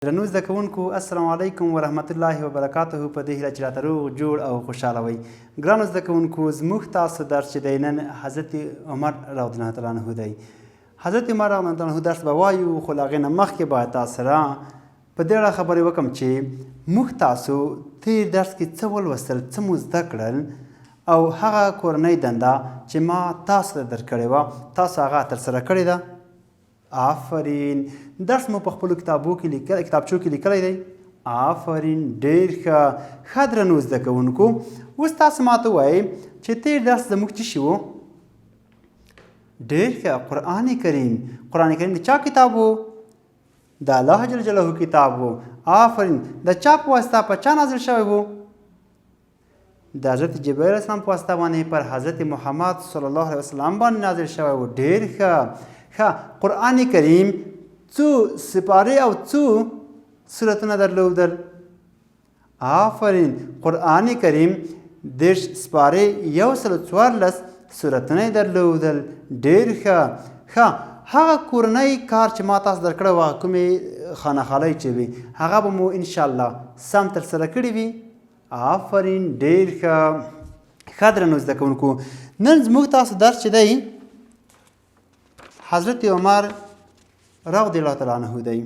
درنو زده کوونکو السلام علیکم ورحمت الله وبرکاته. په دې هیله چې راته روغ جوړ او خوشحاله وئ. ګرانو زده کوونکو زموږ تاسو درس چې دی نن حضرت عمر رضی الله تعالی عنه دی. حضرت عمر رضی الله تعالی عنه درس به وایو، خو له هغې نه مخکې باید تاسو سره په دې اړه خبرې وکړم چې موږ تاسو تېر درس کې څه ولوستل، څه مو زده کړل، او هغه کورنۍ دنده چې ما تاسو ته درکړې وه تاسو هغه ترسره کړې ده. آفرین. درس مو په خپلو کتابچو کې لیکلی دی. آفرین، ډېر ښه. ښه درنو زده کوونکو، اوس تاسو ماته ووایئ چې تېر درس زموږ څه شي و؟ ډېر ښه، قرآن کریم. قرآن کریم د چا کتاب و؟ د الله جل جلاله کتاب و. آفرین. د چا په واسطه په چا نازل شوی و؟ د حضرت جبرائیل علیه السلام په واسطه باندې پر حضرت محمد صلی الله علیه وسلم باندې نازل شوی و. ډېر ښه. قرآن کریم څو سپارې او څو سورتونه درلودل؟ آفرین. قرآن کریم 10 سپارې 114 سورتونه یې درلودل. ډېر ښه. هغه کورنی کار چې ما تاسو درکړی وه، کومې خانهخالۍ چې وي، هغه به مو انشاءالله سم ترسره کړي وي. آفرین، ډېر ښه. ښه درنو زده کوونکو، نن زموږ تاسو درس چې دی حضرت عمر رضی الله تعالی عنه دی.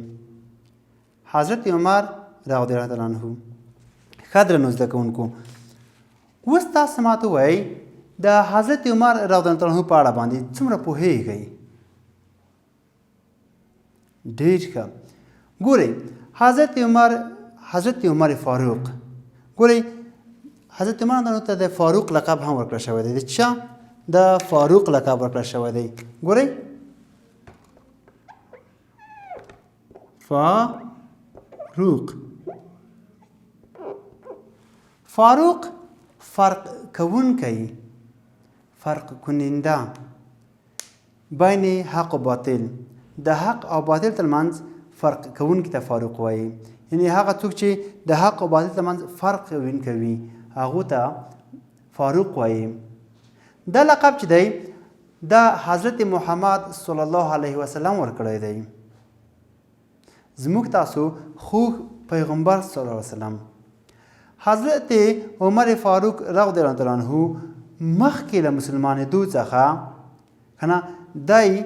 حضرت عمر رضی الله تعالی عنه. ښه درنو زده کوونکو، اوس تاسو ماته ووایئ د حضرت عمر رضی الله تعالی عنه په اړه باندې څومره پوهیږئ؟ ډېر ښه. ګورئ، حضرت عمر فاروق، ګورئ حضرت عمر رضی الله ته د فاروق لقب هم ورکړل شوی دی. د چا؟ د فاروق لقب ورکړل شوی دی. ګورئ، فاروق فرق کوونکی، فرق کننده بین حق و باطل، د حق او باطل ترمنځ فرق کوونکی ته فاروق وایي. یعنی هغه څوک چې د حق او باطل ترمنځ فرق کوي هغو ته فاروق وایي. دا لقب چې دی د حضرت محمد صلی الله علیه وسلم ورکړی دی. زموږ تاسو خوږ پیغمبر صلی الله علیه وسلم حضرت عمر فاروق رضی الله تعالی عنه مخکې له مسلمانېدو څخه که نه، دی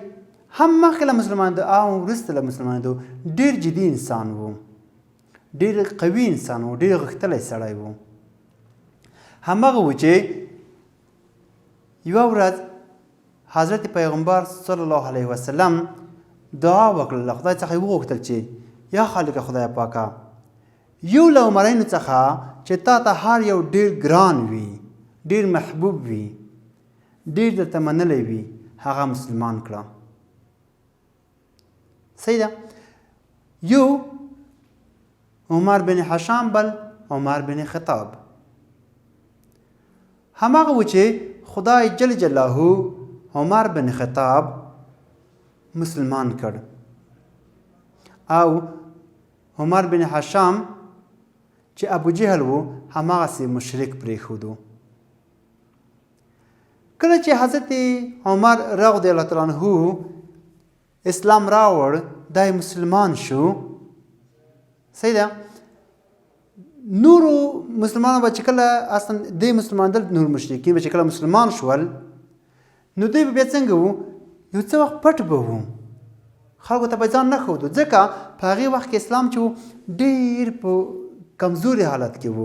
هم مخکې له مسلمانېدو او وروسته له مسلمانېدو ډېر جدي انسان و، ډېر قوي انسان و، ډېر غښتلی سړی و. همغه و چې یوه ورځ حضرت پیغمبر صلی الله علیه وسلم دعا وکړه، له خدای څخه یې وغوښتل چې یا خالق خدای پاکه، یو له عمرینو څخه چې تا ته هر یو ډېر ګران وي، ډېر محبوب وي، ډېر درته منلی وي، هغه مسلمان کړه. صحیح ده؟ یو عمر بن حشام، بل عمر بن خطاب. همغه و چې خدای جل جلاله عمر بن خطاب مسلمان کړ، او عمر بن حشام چې ابو جهل و هماغسې مشرک پرېښودو. کله چې حضرت عمر رضی الله تعالی عنه اسلام راوړ، دی مسلمان شو. صحیح ده؟ نورو مسلمانانو به چې کله اصلا دی مسلمانېدل، نور مشرکین به چې کله مسلمان شول، نو دوی به بیا څنګه وو؟ یو څه وخت پټ به وو، خلکو ته به ځان نه ښودو، ځکه په هغې وخت کې اسلام چې و ډېر په کمزوري حالت کې و،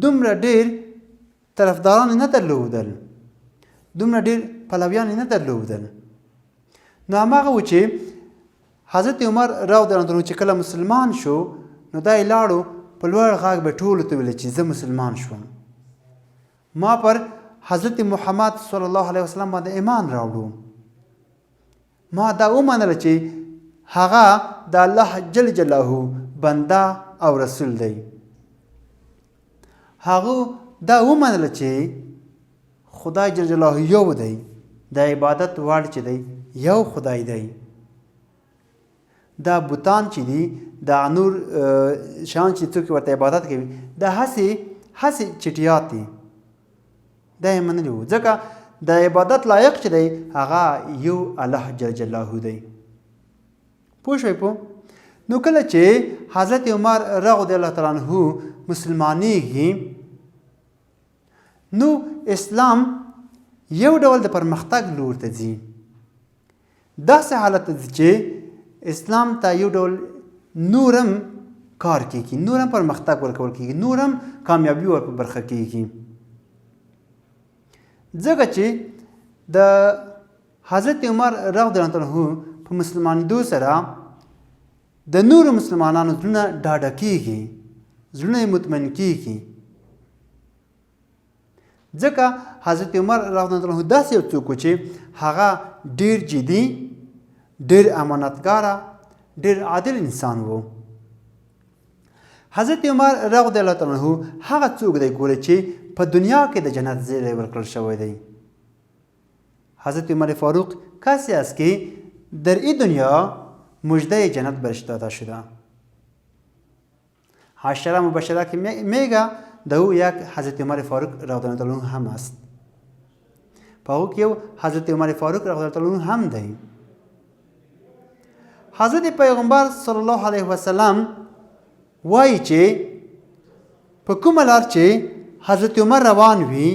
دومره ډېر طرفداران یې نه درلودل، دومره ډېر پلویان یې نه درلودل. نو هماغه و چې حضرت عمر رضی الله عنه چې کله مسلمان شو، نو دا یې لاړو په لوړ غږ به ټولو ته ویل چې زه مسلمان شوم، ما پر حضرت محمد صلی الله علیه وسلم باندې ایمان راوړو، ما دا ومنله چې هغه د الله جل جلاله بنده او رسول دی. هغه دا ومنله چې خدای جل جلاله یو دی، د عبادت وړ چې دی یو خدای دی. دا بوتان چې دي، دا نور شیان چې څوک ورته عبادت کوي، دا هسې چټیات دي. دا یې منلي وو، ځکه د عبادت لایق چې دی هغه یو الله جل جلاله دی. پوه شوئ؟ نو کله چې حضرت عمر رضی الله تعالی عنہ مسلمانېږي نو اسلام یو ډول د پرمختګ لور ته ځي. داسې حالت ته ځي چې اسلام ته یو ډول نورم کار کیږي، نورم پرمختګ ورکول کیږي، نورم کامیابي ور په برخه کیږي. ځکه چې د حضرت عمر رضی الله عنه په مسلمانېدو سره د نورو مسلمانانو زړونه ډاډه کیږي، زړونه یې مطمئن کیږي. ځکه حضرت عمر رضی الله عنه داسې یو څوک و چې هغه ډېر جدي، ډېر امانتګاره، ډېر عادل انسان و. حضرت عمر رضی الله تعالی عنه هغه څوک دی ګوره چې په دنیا کې د جنت زیری ورکړل شوی دی. حضرت عمر فاروق کسی است که در این دنیا مژده جنت برش داده شده. 18 مبشره که میگه ده او یک حضرت عمر فاروق رضی الله عنه هم است. پاو که حضرت عمر فاروق رضی الله عنه هم دی. حضرت پیغمبر صلی الله علیه و سلم وایي چې په کومه لار چې حضرت عمر روان وي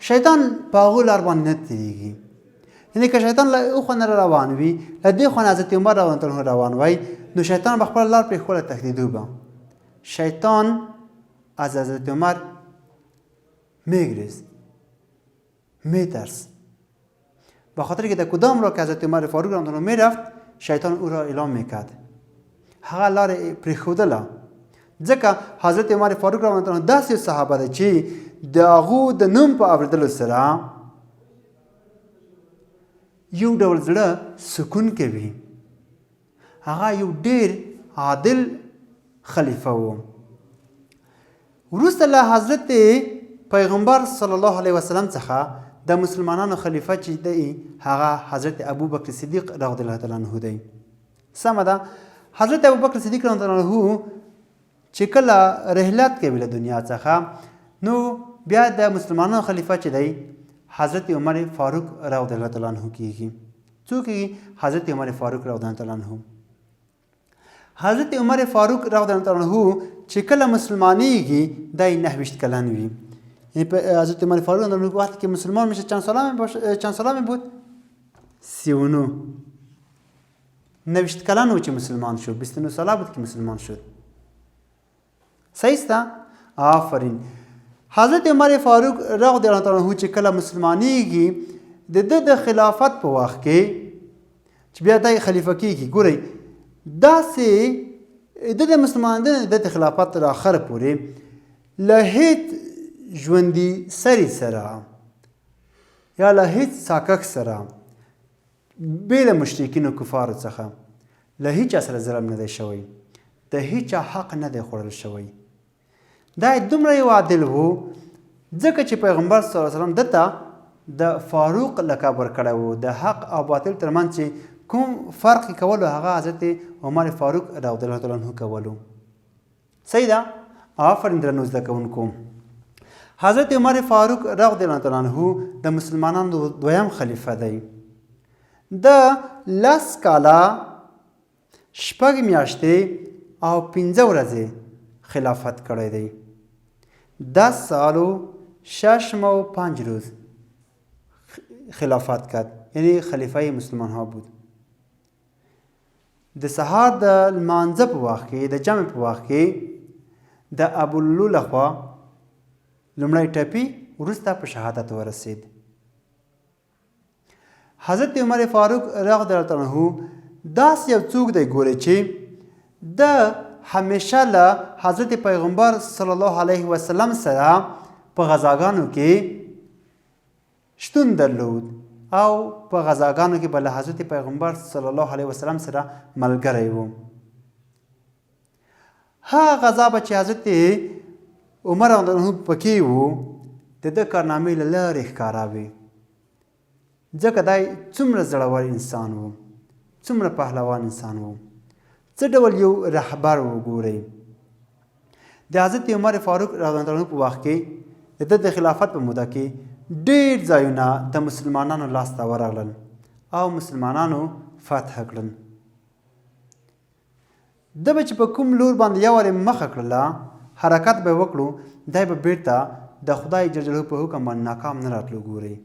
شیطان په هغو لار باندې نه تېرېږي. یعنې که شیطان له او خوا نه روان وي، له دې خوا نه حضرت عمر رضی الله عنه روان وای، نو شیطان به خپله لار پرېښوله تښتېدو به. شیطان از حضرت عمر میگریست، میترس، به خاطر که در کدام را که حضرت عمر فاروق رضی الله عنه میرفت شیطان او را اعلام میکرد، هغه لار پرېښودله. ځکه حضرت عمر فاروق رضی الله عنه داسې صحابه دی چې د هغو د نوم په اورېدلو سره یو ډول زړه سکون کوي. هغه یو ډېر عادل خلیفه و. وروسته له حضرت پیغمبر صلی الله علیه وسلم څخه د مسلمانانو خلیفه چې دی هغه حضرت ابوبکر صدیق رضی الله تعالی عنه دی. سمه ده، حضرت ابوبکر صدیق رضی الله عنه چې کله رحلت کوي له دنیا څخه نو بیا د مسلمانانو خلیفه چې دی حضرت عمر فاروق رضی الله تعالی عنه کیږي. څوک حضرت عمر فاروق رضی الله تعالی عنه. حضرت عمر فاروق رضی الله تعالی عنه چې کله مسلمانېږي دی 29 کلن وي. حضرت عمر فاروق رضی الله عنه وقتی که مسلمان میشه چند ساله می بود؟ 39. 90 کلن و چې مسلمان شد. 29 ساله بود که مسلمان شد. صحیح است؟ آفرین. حضرت عمر فاروق رضی الله تعالی عنه چې کله مسلمانېږي د ده د خلافت په وخت کې چې بیا دی خلیفه کېږي، ګورئ داسې د مسلمانانو د خلافت تر اخره پورې له هېڅ ژوندي سري سره یا له هېڅ ساکک سره بې له مشرکینو کفارو څخه له هېچا سره ظلم نه دی شوی، د هېچا حق نه دی خوړل شوی. دا دومره یو عادل و ځکه چې پیغمبر صلی الله علیه وسلم دته د فاروق لقب ورکړی و. د حق او باطل ترمنځ چې کوم فرق یې کولو هغه حضرت عمر فاروق رضی الله تعالی عنه کولو. صحیح ده؟ آفرین درنو زده کوونکو. حضرت عمر فاروق رضی الله تعالی عنه د مسلمانانو دویم خلیفه دی. د 10 کاله 6 میاشتې او 15 ورځې خلافت کړی دی. 10 سال و 6 ماه و 5 روز خلافت کرد، یعنی خلیفه مسلمان ها بود. د سهار د لمانځه په وخت کې د جمع په وخت کې د ابولو لخوا لومړی ټپي وروسته په شهادت ورسید. حضرت عمر فاروق رضی الله عنه داسې یو څوک دی ګورئ چې د همیشه له حضرت پیغمبر صلی الله علیه وسلم سره په غزاګانو کې شتون درلود او په غزاګانو کې به له حضرت پیغمبر صلی الله علیه وسلم سره ملګری و. هغه غزا به چې حضرت عمر رضی الله عنه پکې و د ده کارنامې له لرې ښکاره وې، ځکه دی څومره زړور انسان و، څومره پهلوان انسان و، څه ډول یو رهبر و. ګورئ د حضرت عمر فاروق رضی الله عنه په وخت کې د ده د خلافت په موده کې ډېر ځایونه د مسلمانانو لاسته ورغلل او مسلمانانو فتح کړل. ده به چې په کوم لور باندې یو وارې مخه کړله حرکت به وکړو دی به بیرته د خدای جل جلاله په حکم باندې ناکام نه راتلو ګورئ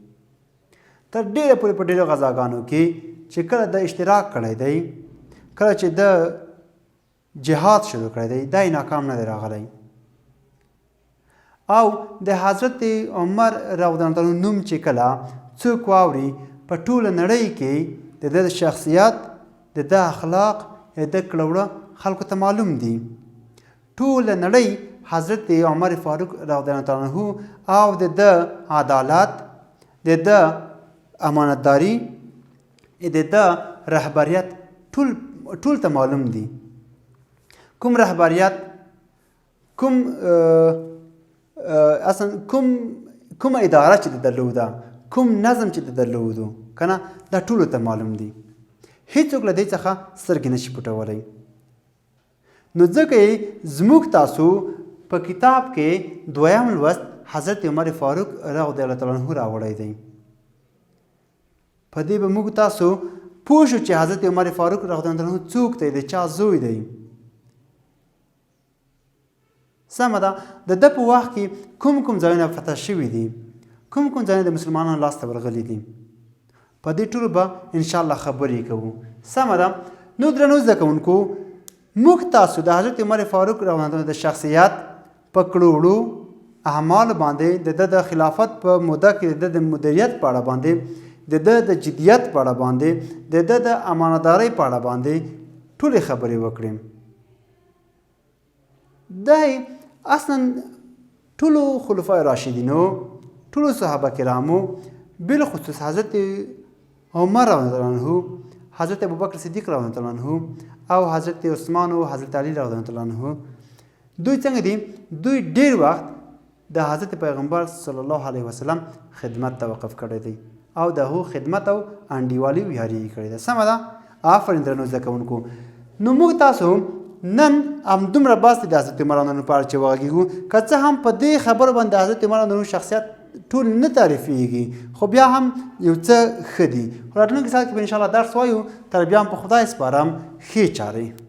تر ډېره پورې په ډېرو غذاګانو کې چې کله د اشتراک کړی دی کله چې د جهاد شروع کړی دی دا ناکام نه دی راغلی او د حضرت عمر رضی الله عنه نوم چې کله څوک واوري په ټوله نړۍ کې د ده شخصیت د ده اخلاق د ده کړه خلکو ته معلوم دي ټوله نړۍ حضرت عمر فاروق رضی الله عنه او د ده عدالت د ده امانتداري د ده رهبریت ټول ته معلوم دي کوم رهبریت کوم اصلا کوم اداره چې د درلوده کوم نظم چې د درلودو کنه دا ټولو ته معلوم دي هیڅوک له دې څخه سترګې نشي پټولی نو ځکه یې زموږ تاسو په کتاب کې دویم لوست حضرت عمر فاروق رضی الله تعالی عنه راوړی دی په دې به موږ تاسو پوه شو چې حضرت عمر فاروق رضی الله عنه څوک دی د چا زوی دی سمه ده د ده په وخت کې کوم ځایونه فتح شوي دي کوم ځایونه د مسلمانانو لاسته ورغلي دي په دې ټولو به انشاءالله خبرې کوو سمه ده نو درنو زده کوونکو موږ تاسو د حضرت عمر فاروق رضی الله عنه د شخصیت په کړو وړو اعمالو باندې د ده د خلافت په موده کې د ده د مدیریت په اړه باندې د ده د جدیت په اړه باندې د ده د امانتدارۍ په اړه باندې ټولې خبرې وکړې دی اصلا ټولو خلفای راشدینو ټولو صحابه کرامو بالخصوص حضرت عمر رضی الله عنه حضرت ابوبکر صدیق رضی الله عنه او حضرت عثمان او حضرت علی رضی الله عنه دوی څنګه دي دوی ډېر وخت د حضرت پیغمبر صلی الله علیه وسلم خدمت ته وقف کړی دی او د هغو خدمت او انډیوالي ویاري کړې ده سمه ده آفرین درنو زده کوونکو نو موږ تاسو نن همدومره بس د حضرت عمر رضی الله عنه په اړه چې وغږېږو که څه هم په دې خبرو باندې د حضرت عمر رضی الله عنه شخصیت ټول نه تعریفېږي خو بیا هم یو څه ښه دي خو راتلونکي ساعت کې به انشاءالله درس وایو تر بیا هم په خدای سپارم ښې چارې